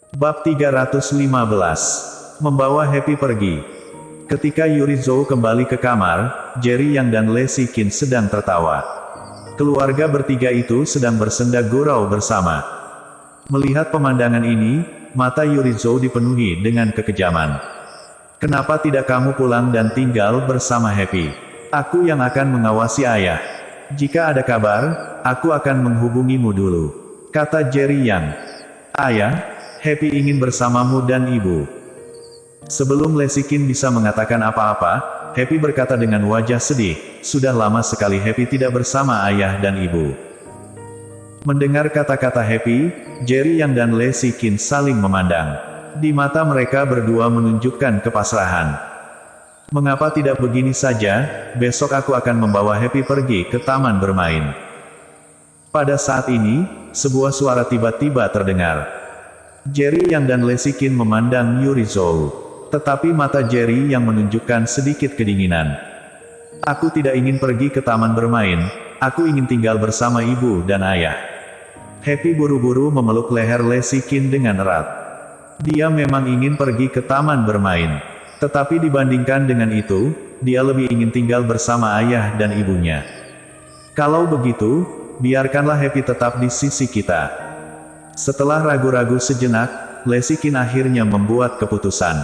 Bab 315. Membawa Happy pergi. Ketika Yurizo kembali ke kamar, Jerry Yang dan Leslie Kin sedang tertawa. Keluarga bertiga itu sedang bersenda gurau bersama. Melihat pemandangan ini, mata Yurizo dipenuhi dengan kekejaman. "Kenapa tidak kamu pulang dan tinggal bersama Happy? Aku yang akan mengawasi ayah. Jika ada kabar, aku akan menghubungimu dulu," kata Jerry Yang. "Ayah, Happy ingin bersamamu dan ibu." Sebelum Leslie Kin bisa mengatakan apa-apa, Happy berkata dengan wajah sedih, "Sudah lama sekali Happy tidak bersama ayah dan ibu." Mendengar kata-kata Happy, Jerry Yang dan Leslie Kin saling memandang. Di mata mereka berdua menunjukkan kepasrahan. "Mengapa tidak begini saja, besok aku akan membawa Happy pergi ke taman bermain." Pada saat ini, sebuah suara tiba-tiba terdengar. Jerry Yang dan Leslie Kin memandang Yurizo. Tetapi mata Jerry Yang menunjukkan sedikit kedinginan. "Aku tidak ingin pergi ke taman bermain, aku ingin tinggal bersama ibu dan ayah." Happy buru-buru memeluk leher Leslie Kin dengan erat. Dia memang ingin pergi ke taman bermain. Tetapi dibandingkan dengan itu, dia lebih ingin tinggal bersama ayah dan ibunya. "Kalau begitu, biarkanlah Happy tetap di sisi kita." Setelah ragu-ragu sejenak, Leslie Kin akhirnya membuat keputusan.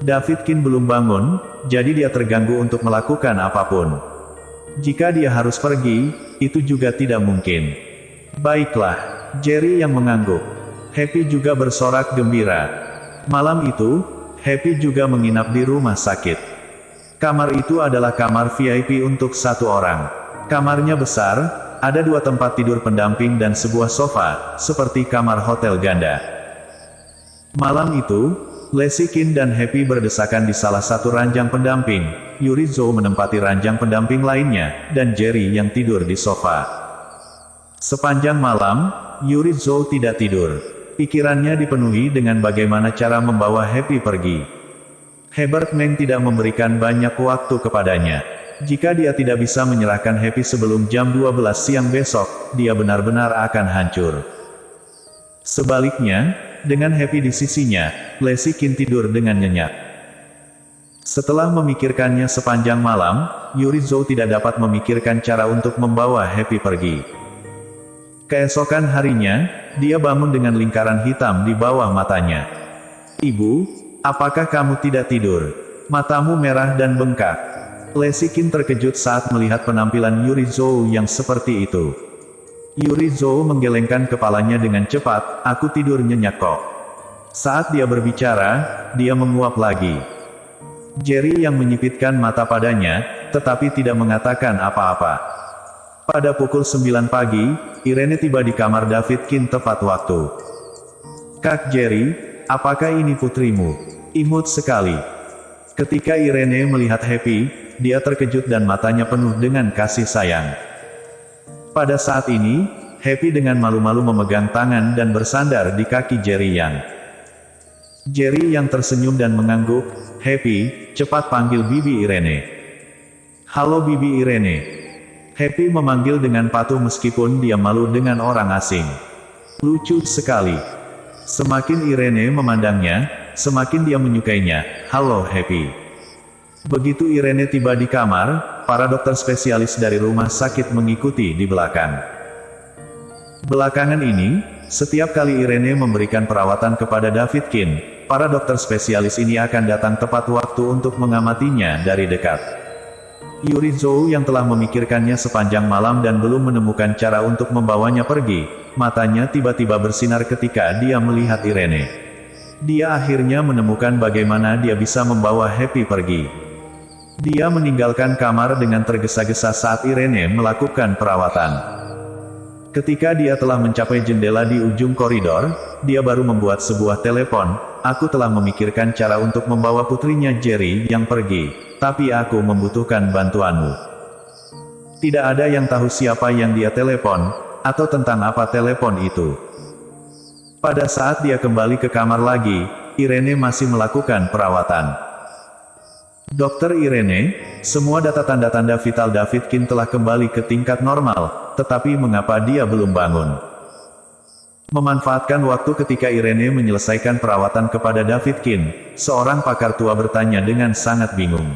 David Kin belum bangun, jadi dia terganggu untuk melakukan apapun. Jika dia harus pergi, itu juga tidak mungkin. "Baiklah," Jerry yang mengangguk. Happy juga bersorak gembira. Malam itu, Happy juga menginap di rumah sakit. Kamar itu adalah kamar VIP untuk satu orang. Kamarnya besar, ada 2 tempat tidur pendamping dan sebuah sofa, seperti kamar hotel ganda. Malam itu, Leslie Kin dan Happy berdesakan di salah satu ranjang pendamping, Yurizo menempati ranjang pendamping lainnya, dan Jerry yang tidur di sofa. Sepanjang malam, Yurizo tidak tidur. Pikirannya dipenuhi dengan bagaimana cara membawa Happy pergi. Herbert Meng tidak memberikan banyak waktu kepadanya. Jika dia tidak bisa menyerahkan Happy sebelum jam 12 siang besok, dia benar-benar akan hancur. Sebaliknya, dengan Happy di sisinya, Leslie Kin tidur dengan nyenyak. Setelah memikirkannya sepanjang malam, Yurizo tidak dapat memikirkan cara untuk membawa Happy pergi. Keesokan harinya, dia bangun dengan lingkaran hitam di bawah matanya. "Ibu, apakah kamu tidak tidur? Matamu merah dan bengkak." Leslie Kin terkejut saat melihat penampilan Yurizo yang seperti itu. Yurizo menggelengkan kepalanya dengan cepat, "Aku tidur nyenyak kok." Saat dia berbicara, dia menguap lagi. Jerry yang menyipitkan mata padanya, tetapi tidak mengatakan apa-apa. Pada pukul 9 pagi, Irene tiba di kamar David Kin tepat waktu. "Kak Jerry, apakah ini putrimu? Imut sekali." Ketika Irene melihat Happy, dia terkejut dan matanya penuh dengan kasih sayang. Pada saat ini, Happy dengan malu-malu memegang tangan dan bersandar di kaki Jerry Yang. Jerry Yang tersenyum dan mengangguk, "Happy, cepat panggil Bibi Irene." "Halo Bibi Irene." Happy memanggil dengan patuh meskipun dia malu dengan orang asing. Lucu sekali. Semakin Irene memandangnya, semakin dia menyukainya. "Halo Happy." Begitu Irene tiba di kamar, para dokter spesialis dari rumah sakit mengikuti di belakang. Belakangan ini, setiap kali Irene memberikan perawatan kepada David Kin, para dokter spesialis ini akan datang tepat waktu untuk mengamatinya dari dekat. Yurizo yang telah memikirkannya sepanjang malam dan belum menemukan cara untuk membawanya pergi, matanya tiba-tiba bersinar ketika dia melihat Irene. Dia akhirnya menemukan bagaimana dia bisa membawa Happy pergi. Dia meninggalkan kamar dengan tergesa-gesa saat Irene melakukan perawatan. Ketika dia telah mencapai jendela di ujung koridor, dia baru membuat sebuah telepon. "Aku telah memikirkan cara untuk membawa putrinya Jerry yang pergi, tapi aku membutuhkan bantuanmu." Tidak ada yang tahu siapa yang dia telepon, atau tentang apa telepon itu. Pada saat dia kembali ke kamar lagi, Irene masih melakukan perawatan. "Dokter Irene, semua data tanda-tanda vital David Kin telah kembali ke tingkat normal, tetapi mengapa dia belum bangun?" Memanfaatkan waktu ketika Irene menyelesaikan perawatan kepada David Kin, seorang pakar tua bertanya dengan sangat bingung.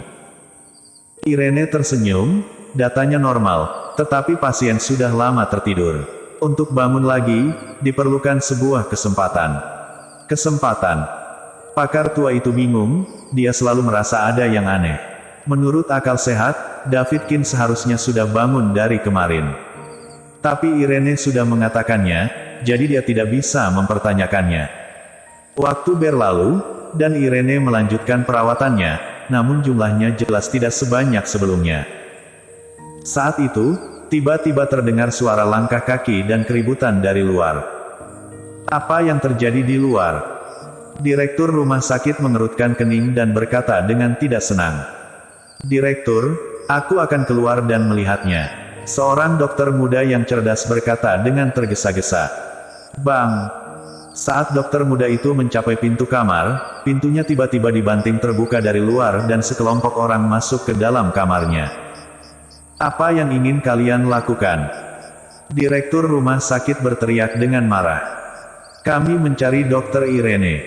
Irene tersenyum, datanya normal, tetapi pasien sudah lama tertidur. Untuk bangun lagi, diperlukan sebuah kesempatan. Kesempatan. Pakar tua itu bingung, dia selalu merasa ada yang aneh. Menurut akal sehat, David Kin seharusnya sudah bangun dari kemarin. Tapi Irene sudah mengatakannya, jadi dia tidak bisa mempertanyakannya. Waktu berlalu, dan Irene melanjutkan perawatannya, namun jumlahnya jelas tidak sebanyak sebelumnya. Saat itu, tiba-tiba terdengar suara langkah kaki dan keributan dari luar. Apa yang terjadi di luar? Direktur rumah sakit mengerutkan kening dan berkata dengan tidak senang. Direktur, aku akan keluar dan melihatnya. Seorang dokter muda yang cerdas berkata dengan tergesa-gesa. Bang! Saat dokter muda itu mencapai pintu kamar, pintunya tiba-tiba dibanting terbuka dari luar dan sekelompok orang masuk ke dalam kamarnya. Apa yang ingin kalian lakukan? Direktur rumah sakit berteriak dengan marah. Kami mencari Dokter Irene.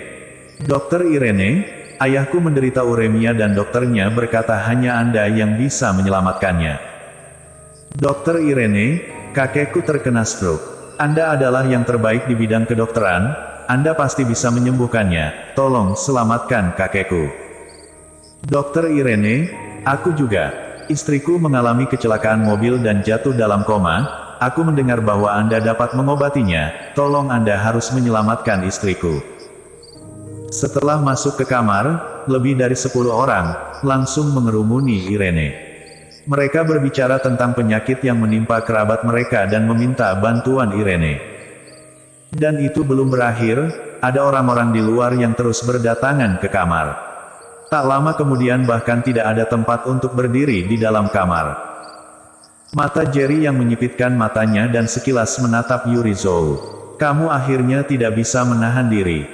Dokter Irene, ayahku menderita uremia dan dokternya berkata hanya Anda yang bisa menyelamatkannya. Dokter Irene, kakekku terkena stroke. Anda adalah yang terbaik di bidang kedokteran, Anda pasti bisa menyembuhkannya, tolong selamatkan kakekku. Dokter Irene, aku juga. Istriku mengalami kecelakaan mobil dan jatuh dalam koma, aku mendengar bahwa Anda dapat mengobatinya, tolong Anda harus menyelamatkan istriku. Setelah masuk ke kamar, lebih dari 10 orang, langsung mengerumuni Irene. Mereka berbicara tentang penyakit yang menimpa kerabat mereka dan meminta bantuan Irene. Dan itu belum berakhir, ada orang-orang di luar yang terus berdatangan ke kamar. Tak lama kemudian bahkan tidak ada tempat untuk berdiri di dalam kamar. Mata Jerry yang menyipitkan matanya dan sekilas menatap Yuri Zhou. Kamu akhirnya tidak bisa menahan diri.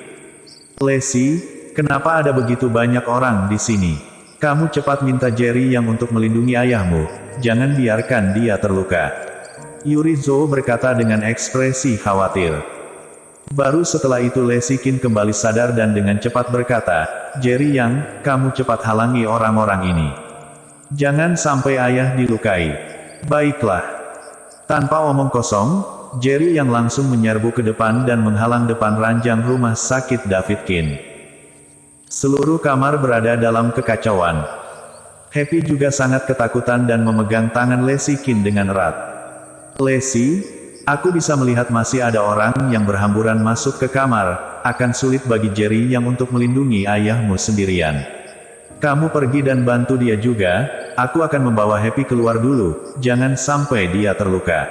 Lacey, kenapa ada begitu banyak orang di sini? Kamu cepat minta Jerry yang untuk melindungi ayahmu, jangan biarkan dia terluka. Yuri Zhou berkata dengan ekspresi khawatir. Baru setelah itu Lacey Kin kembali sadar dan dengan cepat berkata, Jerry Yang, kamu cepat halangi orang-orang ini. Jangan sampai ayah dilukai. Baiklah. Tanpa omong kosong, Jerry Yang langsung menyerbu ke depan dan menghalang depan ranjang rumah sakit David Kin. Seluruh kamar berada dalam kekacauan. Happy juga sangat ketakutan dan memegang tangan Lacey Kin dengan erat. Lacey, aku bisa melihat masih ada orang yang berhamburan masuk ke kamar, akan sulit bagi Jerry yang untuk melindungi ayahmu sendirian. Kamu pergi dan bantu dia juga, aku akan membawa Happy keluar dulu, jangan sampai dia terluka.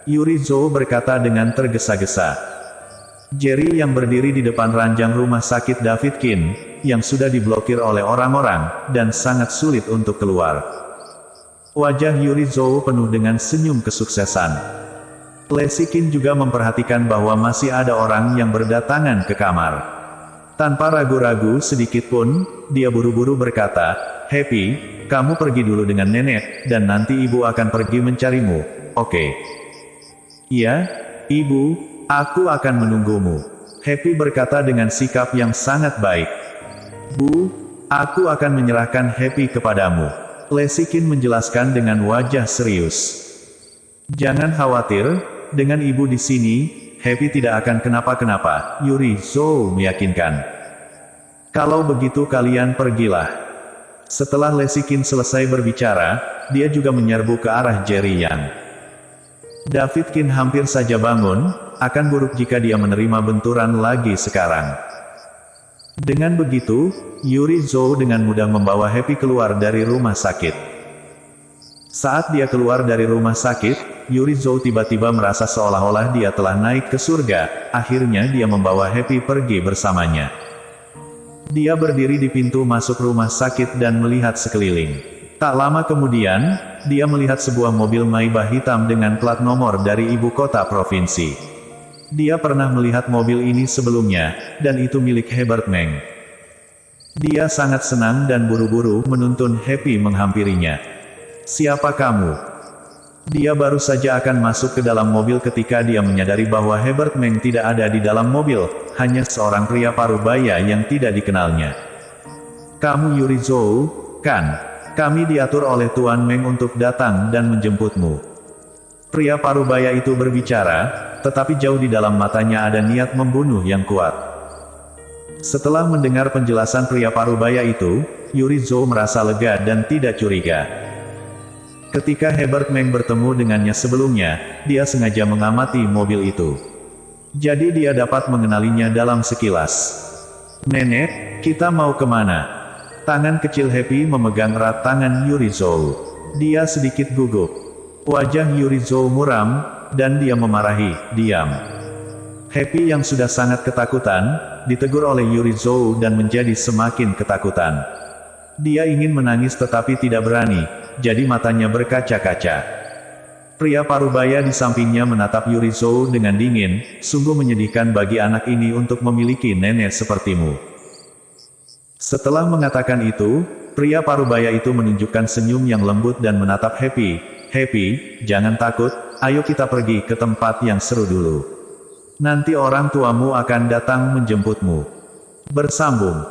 Yuri Zhou berkata dengan tergesa-gesa. Jerry yang berdiri di depan ranjang rumah sakit David Kin, yang sudah diblokir oleh orang-orang, dan sangat sulit untuk keluar. Wajah Yuri Zhou penuh dengan senyum kesuksesan. Lacey Kin juga memperhatikan bahwa masih ada orang yang berdatangan ke kamar. Tanpa ragu-ragu sedikit pun, dia buru-buru berkata, Happy, kamu pergi dulu dengan nenek, dan nanti ibu akan pergi mencarimu, oke? Iya, ibu. Aku akan menunggumu. Happy berkata dengan sikap yang sangat baik. Bu, aku akan menyerahkan Happy kepadamu. Lacey Kin menjelaskan dengan wajah serius. Jangan khawatir, dengan ibu di sini, Happy tidak akan kenapa-kenapa, Yuri Zhou meyakinkan. Kalau begitu kalian pergilah. Setelah Lacey Kin selesai berbicara, dia juga menyerbu ke arah Jerry Yang. David Kin hampir saja bangun, akan buruk jika dia menerima benturan lagi sekarang. Dengan begitu, Yuri Zhou dengan mudah membawa Happy keluar dari rumah sakit. Saat dia keluar dari rumah sakit, Yuri Zhou tiba-tiba merasa seolah-olah dia telah naik ke surga, akhirnya dia membawa Happy pergi bersamanya. Dia berdiri di pintu masuk rumah sakit dan melihat sekeliling. Tak lama kemudian, dia melihat sebuah mobil Maybach hitam dengan plat nomor dari ibu kota provinsi. Dia pernah melihat mobil ini sebelumnya, dan itu milik Herbert Meng. Dia sangat senang dan buru-buru menuntun Happy menghampirinya. Siapa kamu? Dia baru saja akan masuk ke dalam mobil ketika dia menyadari bahwa Herbert Meng tidak ada di dalam mobil, hanya seorang pria parubaya yang tidak dikenalnya. "Kamu Yuri Zhou, kan? Kami diatur oleh Tuan Meng untuk datang dan menjemputmu." Pria parubaya itu berbicara, tetapi jauh di dalam matanya ada niat membunuh yang kuat. Setelah mendengar penjelasan pria parubaya itu, Yuri Zhou merasa lega dan tidak curiga. Ketika Herbert Meng bertemu dengannya sebelumnya, dia sengaja mengamati mobil itu. Jadi dia dapat mengenalinya dalam sekilas. "Nenek, kita mau kemana?" Tangan kecil Happy memegang erat tangan Yuri Zhou. Dia sedikit gugup. Wajah Yuri Zhou muram, dan dia memarahi, "Diam." Happy yang sudah sangat ketakutan, ditegur oleh Yuri Zhou dan menjadi semakin ketakutan. Dia ingin menangis tetapi tidak berani, jadi matanya berkaca-kaca. Pria parubaya di sampingnya menatap Yuri Zhou dengan dingin, "Sungguh menyedihkan bagi anak ini untuk memiliki nenek sepertimu." Setelah mengatakan itu, pria parubaya itu menunjukkan senyum yang lembut dan menatap Happy. "Happy, jangan takut, ayo kita pergi ke tempat yang seru dulu. Nanti orang tuamu akan datang menjemputmu." Bersambung.